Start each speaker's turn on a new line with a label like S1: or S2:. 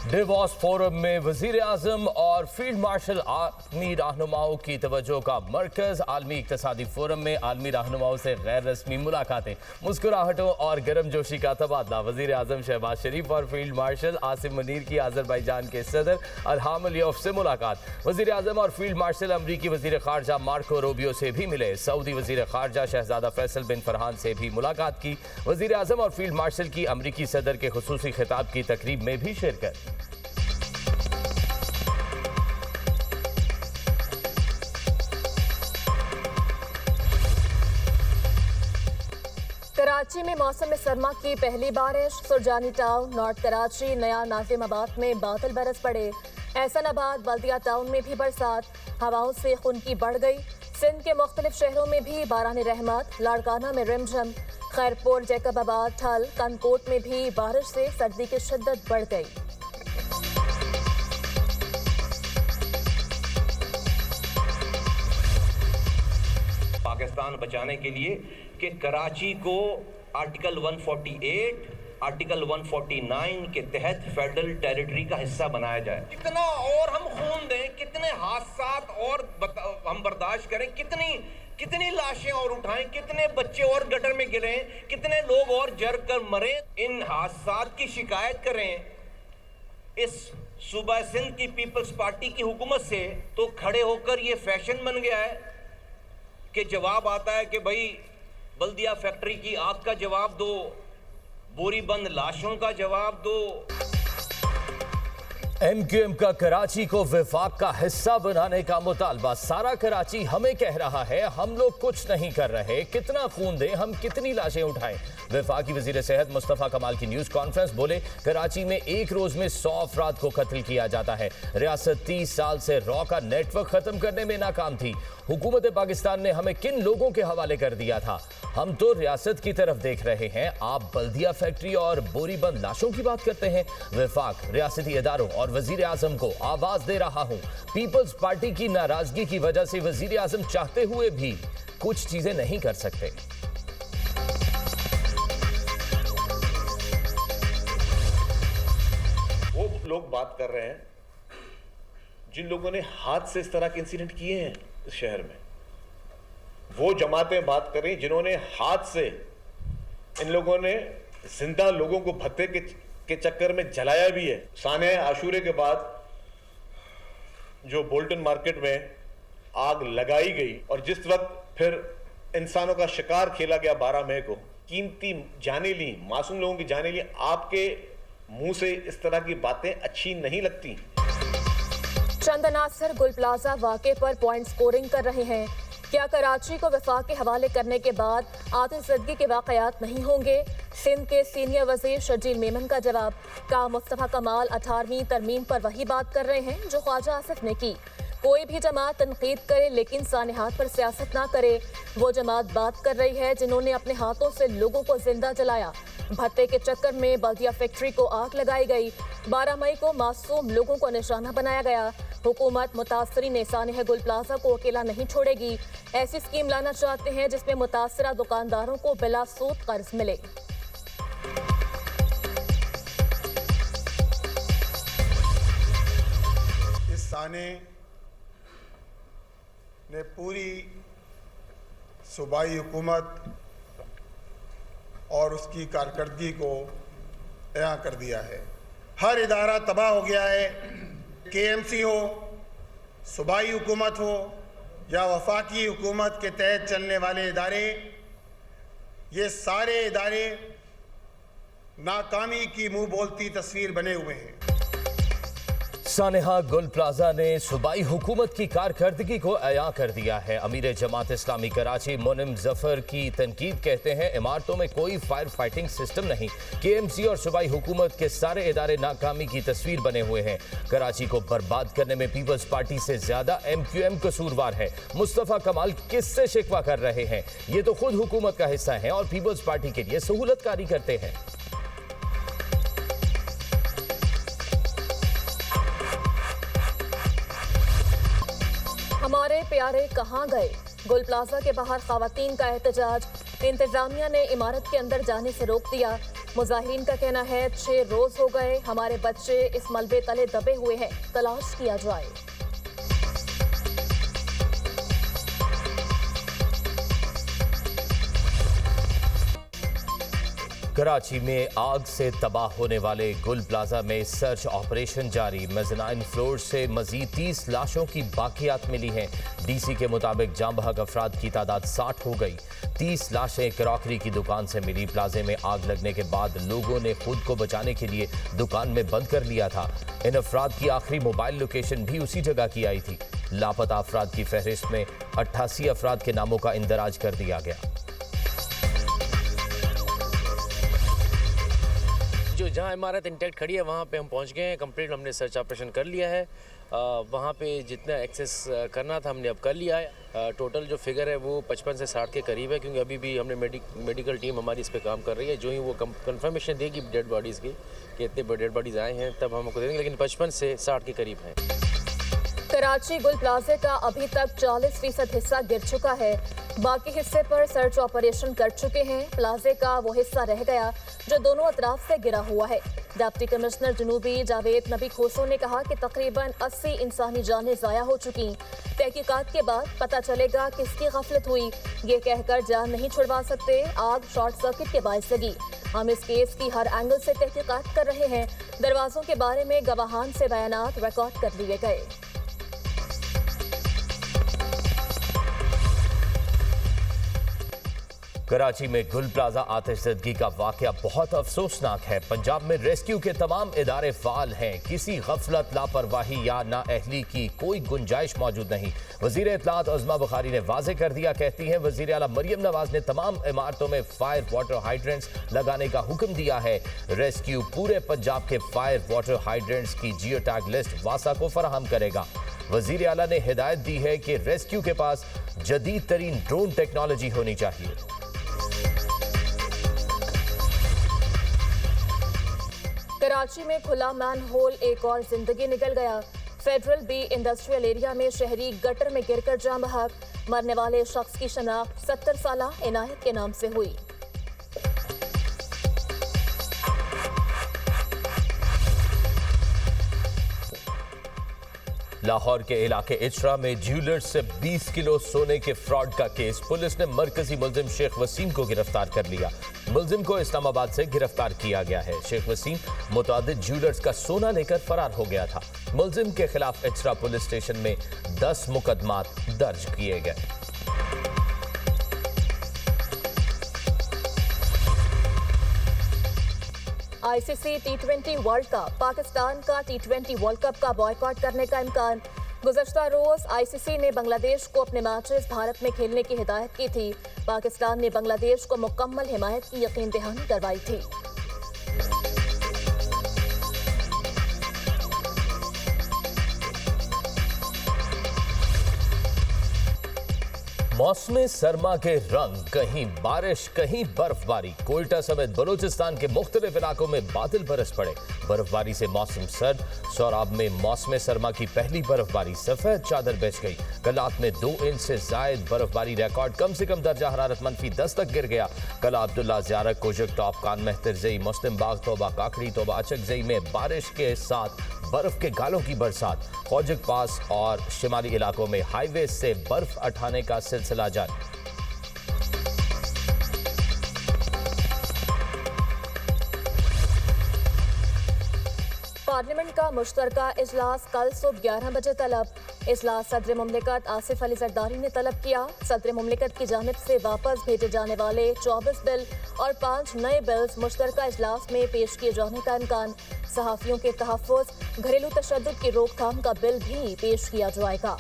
S1: Divorce forum में वजीर आजम और फील्ड मार्शल आलमी रहनुमाओं की तवज्जो का मरकज। आलमी इक्तिसादी फोरम में आलमी रहनुमाओं से गैर रस्मी मुलाकातें, मुस्कुराहटों और गर्मजोशी का तबादला। वजीर आजम शहबाज शरीफ और फील्ड मार्शल आसिम मुनीर की आज़रबाईजान के सदर इल्हाम अलियोव से मुलाकात। वजीर आजम और फील्ड मार्शल अमरीकी वजीर खारजा मार्को रूबियो से भी मिले। सऊदी वजीर खारजा शहजादा फैसल बिन फरहान से भी मुलाकात की। वजीर आजम और फील्ड मार्शल की अमरीकी सदर के खुसूसी खिताब की तकरीब में भी शिरकत।
S2: कराची में मौसम सरमा की पहली बारिश। सुरजानी टाउन, नॉर्थ कराची, नया नाजिमाबाद में बादल बरस पड़े। एहसनाबाद, बल्दिया टाउन में भी बरसात, हवाओं से खुनकी बढ़ गई। सिंध के मुख्तलिफ शहरों में भी बारान रहमत, लाड़काना में रिमझम, खैरपुर, जैकबाबाद, ठल, कनकोट में भी बारिश से सर्दी की शिद्दत बढ़ गई।
S3: पाकिस्तान बचाने के लिए कि कराची को आर्टिकल 148, आर्टिकल 149 के तहत फेडरल टेरिटरी का हिस्सा बनाया जाए। कितना और हम खून दें, कितने हादसात और हम बर्दाश्त करें, कितनी लाशें और उठाएं, कितने बच्चे और गटर में गिरें, कितने लोग और जर कर मरें। इन हादसात की शिकायत करें इस सूबा सिंध की पीपल्स पार्टी की हुकूमत से, तो खड़े होकर ये फैशन बन गया है कि जवाब आता है कि भाई बल्दिया फैक्ट्री की आग का जवाब दो, बोरी बंद लाशों का जवाब दो।
S1: MQM का कराची को विफाक का हिस्सा बनाने का मुतालबा। सारा कराची हमें कह रहा है हम लोग कुछ नहीं कर रहे, कितना खून दें, हम कितनी लाशें उठाएं। वफाकी वजीर सेहत मुस्तफ़ा कमाल की न्यूज़ कॉन्फ्रेंस, बोले कराची में एक रोज में 100 अफराद को कत्ल किया जाता है। रियासत 30 साल से रॉ का नेटवर्क खत्म करने में नाकाम थी। हुकूमत पाकिस्तान ने हमें किन लोगों के हवाले कर दिया था? हम तो रियासत की तरफ देख रहे हैं, आप बल्दिया फैक्ट्री और बोरीबंद लाशों की बात करते हैं। वफाक रियासती इदारों और वजीर आजम को आवाज दे रहा हूं, पीपल्स पार्टी की नाराजगी की वजह से वजीर आजम चाहते हुए भी कुछ चीजें नहीं कर सकते।
S4: वो लोग बात कर रहे हैं जिन लोगों ने हाथ से इस तरह के इंसिडेंट किए हैं इस शहर में। वो जमातें बात कर रही जिन्होंने हाथ से, इन लोगों ने जिंदा लोगों को भत्ते के चक्कर में जलाया भी है। साने आशूरे के बाद जो बोल्टन मार्केट में आग लगाई गई और जिस वक्त फिर इंसानों का शिकार खेला गया 12 मई को, कीमती जाने ली, मासूम लोगों की जाने ली, आपके मुंह से इस तरह की बातें अच्छी नहीं लगती।
S2: चंद अनासर गुल प्लाजा वाक़े पर पॉइंट स्कोरिंग कर रहे हैं। क्या कराची को वफाक के हवाले करने के बाद आतिशज़दगी के वाक़यात नहीं होंगे? सिंध के सीनियर वज़ीर शर्जील मेमन का जवाब। का मुस्तफ़ा कमाल 18वीं तरमीम पर वही बात कर रहे हैं जो ख्वाजा आसिफ ने की। कोई भी जमात तनकीद करे लेकिन सानेहात पर सियासत ना करे। वो जमात बात कर रही है जिन्होंने अपने हाथों से लोगों को जिंदा जलाया। भत्ते के चक्कर में बल्दिया फैक्ट्री को आग लगाई गई। 12 मई को मासूम लोगों को निशाना बनाया गया। हुकूमत मुतासरीन ने सानेह गुल प्लाजा को अकेला नहीं छोड़ेगी। ऐसी स्कीम लाना चाहते हैं जिसमें मुतासरा दुकानदारों को बिला सूद कर्ज मिले।
S5: इस साने ने पूरी सूबाई हुकूमत और उसकी कारकर्दगी को अयां कर दिया है। हर इदारा तबाह हो गया है। KMC हो, सूबाई हुकूमत हो या वफाकी हुकूमत के तहत चलने वाले इदारे, ये सारे इदारे नाकामी की मुंह बोलती तस्वीर बने हुए हैं।
S1: सानेहा गुल प्लाजा ने सूबाई हुकूमत की कारकर्दगी को अयां कर दिया है। अमीर जमात इस्लामी कराची मुनिम जफर की तनकीद, कहते हैं इमारतों में कोई फायर फाइटिंग सिस्टम नहीं। KMC और सूबाई हुकूमत के सारे इदारे नाकामी की तस्वीर बने हुए हैं। कराची को बर्बाद करने में पीपल्स पार्टी से ज्यादा MQM कसूरवार है। मुस्तफ़ा कमाल किससे शिकवा कर रहे हैं? ये तो खुद हुकूमत का हिस्सा है और पीपल्स पार्टी के लिए सहूलतकारी करते हैं।
S2: हमारे प्यारे कहाँ गए? गुल प्लाजा के बाहर खवातीन का एहतजाज। इंतजामिया ने इमारत के अंदर जाने से रोक दिया। मुजाहिरीन का कहना है 6 रोज हो गए, हमारे बच्चे इस मलबे तले दबे हुए हैं, तलाश किया जाए।
S1: कराची में आग से तबाह होने वाले गुल प्लाजा में सर्च ऑपरेशन जारी। मेज़नाइन फ्लोर से मजीद 30 लाशों की बाकियात मिली हैं। डीसी के मुताबिक जाम बहक अफराद की तादाद 60 हो गई। 30 लाशें क्रॉकरी की दुकान से मिली। प्लाजे में आग लगने के बाद लोगों ने खुद को बचाने के लिए दुकान में बंद कर लिया था। इन अफराद की आखिरी मोबाइल लोकेशन भी उसी जगह की आई थी। लापता अफराद की फहरिस्त में 88 अफराद के नामों का इंदराज कर दिया गया।
S6: जो जहाँ इमारत इंटैक्ट खड़ी है वहाँ पे हम पहुँच गए हैं। कंप्लीट हमने सर्च ऑपरेशन कर लिया है। वहाँ पे जितना एक्सेस करना था हमने अब कर लिया है। टोटल जो फिगर है वो 55 से 60 के करीब है, क्योंकि अभी भी हमने मेडिकल टीम हमारी इस पे काम कर रही है। जो ही वो कंफर्मेशन देगी डेड बॉडीज़ की कि इतने डेड बॉडीज़ आए हैं तब हम आपको देंगे, लेकिन 55 से 60 के करीब हैं।
S2: कराची गुल प्लाजे का अभी तक 40% हिस्सा गिर चुका है। बाकी हिस्से पर सर्च ऑपरेशन कर चुके हैं। प्लाजे का वो हिस्सा रह गया जो दोनों अतराफ से गिरा हुआ है। डिप्टी कमिश्नर जनूबी जावेद नबी खोसो ने कहा कि तकरीबन 80 इंसानी जानें ज़ाया हो चुकी। तहकीकात के बाद पता चलेगा किसकी गफलत हुई। ये कहकर जान नहीं छुड़वा सकते, आग शॉर्ट सर्किट के बायस लगी। हम इस केस की हर एंगल से तहकीकात कर रहे हैं। दरवाजों के बारे में गवाहान से बयानात रिकॉर्ड कर लिए गए।
S1: कराची में गुल प्लाजा आतिशज़दगी का वाकया बहुत अफसोसनाक है। पंजाब में रेस्क्यू के तमाम इदारे फाल हैं। किसी गफलत, लापरवाही या नाअहली की कोई गुंजाइश मौजूद नहीं। वज़ीर इत्तलात अज़मा बुखारी ने वाज़े कर दिया। कहती हैं वज़ीर आला मरियम नवाज ने तमाम इमारतों में फायर वाटर हाइड्रेंट्स लगाने का हुक्म दिया है। रेस्क्यू पूरे पंजाब के फायर वाटर हाइड्रेंट्स की जियो टैग लिस्ट वासा को फराहम करेगा। वज़ीर आला ने हिदायत दी है कि रेस्क्यू के पास जदीद तरीन ड्रोन टेक्नोलॉजी होनी चाहिए।
S2: कराची में खुला मैन होल एक और जिंदगी निकल गया। फेडरल बी इंडस्ट्रियल एरिया में शहरी गटर में गिरकर जाम बहक। मरने वाले शख्स की शनाख्त 70 साला इनायत के नाम से हुई।
S1: लाहौर के इलाके इचरा में ज्वेलर्स से 20 किलो सोने के फ्रॉड का केस। पुलिस ने मरकजी मुलजिम शेख वसीम को गिरफ्तार कर लिया। मुलजिम को इस्लामाबाद से गिरफ्तार किया गया है। शेख वसीम मुतादिद ज्वेलर्स का सोना लेकर फरार हो गया था। मुलजिम के खिलाफ इचरा पुलिस स्टेशन में 10 मुकदमात दर्ज किए गए।
S2: ICC T20 world cup, Pakistan का T20 वर्ल्ड कप का बॉयकॉट करने का इम्कान। गुज़श्ता रोज आईसीसी ने बांग्लादेश को अपने मैचेस भारत में खेलने की हिदायत की थी। पाकिस्तान ने बांग्लादेश को मुकम्मल हिमायत की यकीन दहानी करवाई थी।
S1: मौसम सरमा के रंग, कहीं बारिश कहीं बर्फबारी। कोयटा समेत बलूचिस्तान के मुख्तलिफ इलाकों में बादल बरस पड़े। बर्फबारी से मौसम सर्द। सोराब में मौसम सरमा की पहली बर्फबारी, सफेद चादर बिछ गई। कलात में 2 इंच से जायद बर्फबारी रिकॉर्ड। कम से कम दर्जा हरारत -10 तक गिर गया। कला अब्दुल्ला, ज़ियारत, कोशक टॉप, कान मेहतरजई, मुस्लिम बाग, तोबा काकड़ी, तोबा अचकजई में बारिश के साथ बर्फ के गालों की बरसात। खौजक पास और शिमाली इलाकों में हाईवे से बर्फ उठाने का सिलसिला जारी।
S2: पार्लियामेंट का मुश्तरका इजलास कल सुबह 11 बजे तलब। इजलास सदर मुमलिकत आसिफ अली जरदारी ने तलब किया। सदर मुमलिकत की जानिब से वापस भेजे जाने वाले 24 बिल और 5 नए बिल्स मुश्तरका इजलास में पेश किए जाने का इम्कान। सहाफ़ियों के तहफ़्फ़ुज़, घरेलू तशद्दुद की रोकथाम का बिल भी पेश किया जाएगा।